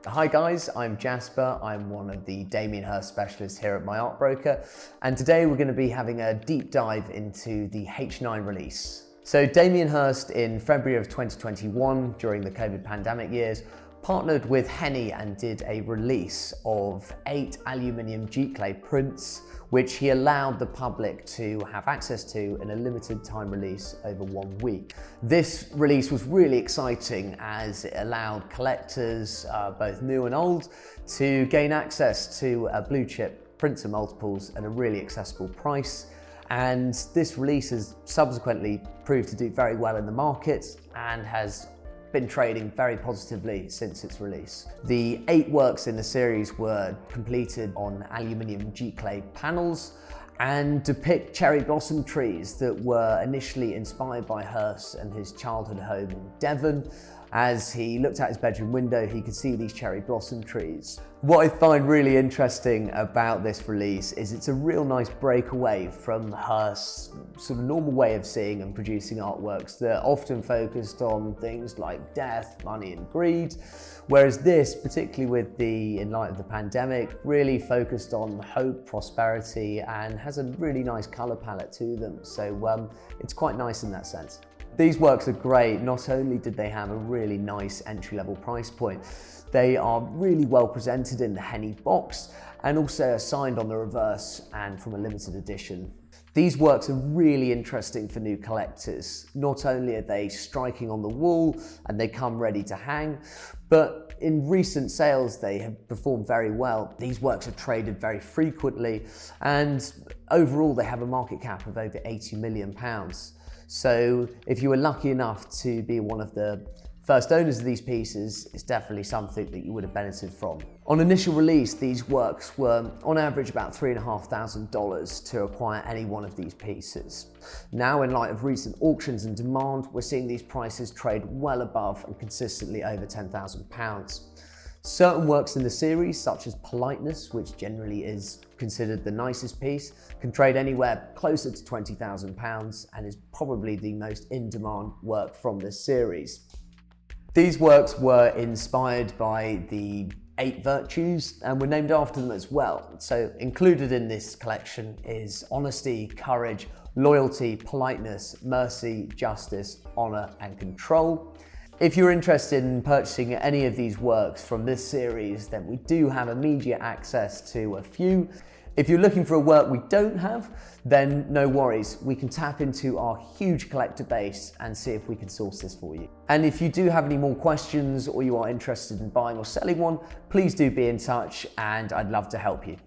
Hi guys, I'm Jasper. I'm one of the Damien Hirst specialists here at My Art Broker, and today we're going to be having a deep dive into the H9 release. So Damien Hirst in February of 2021, during the COVID pandemic years, partnered with Heni and did a release of 8 aluminium giclée prints, which he allowed the public to have access to in a limited time release over 1 week. This release was really exciting as it allowed collectors, both new and old, to gain access to blue chip printer multiples at a really accessible price. And this release has subsequently proved to do very well in the market and has been trading very positively since its release. The 8 works in the series were completed on aluminium giclée panels and depict cherry blossom trees that were initially inspired by Hirst and his childhood home in Devon. As he looked out his bedroom window, he could see these cherry blossom trees. What I find really interesting about this release is it's a real nice breakaway from Hirst's sort of normal way of seeing and producing artworks that often focused on things like death, money and greed, whereas this, particularly with in light of the pandemic, really focused on hope, prosperity, and has a really nice colour palette to them. So it's quite nice in that sense. These works are great. Not only did they have a really nice entry-level price point, they are really well presented in the Heni box and also are signed on the reverse and from a limited edition. These works are really interesting for new collectors. Not only are they striking on the wall and they come ready to hang, but in recent sales they have performed very well. These works are traded very frequently, and overall they have a market cap of over £80 million. So if you were lucky enough to be one of the first owners of these pieces, it's definitely something that you would have benefited from. On initial release, these works were on average about $3,500 to acquire any one of these pieces. Now, in light of recent auctions and demand, we're seeing these prices trade well above and consistently over £10,000. Certain works in the series, such as Politeness, which generally is considered the nicest piece, can trade anywhere closer to £20,000 and is probably the most in-demand work from this series. These works were inspired by the 8 virtues and were named after them as well. So included in this collection is honesty, courage, loyalty, politeness, mercy, justice, honour and control. If you're interested in purchasing any of these works from this series, then we do have immediate access to a few. If you're looking for a work we don't have, then no worries. We can tap into our huge collector base and see if we can source this for you. And if you do have any more questions or you are interested in buying or selling one, please do be in touch and I'd love to help you.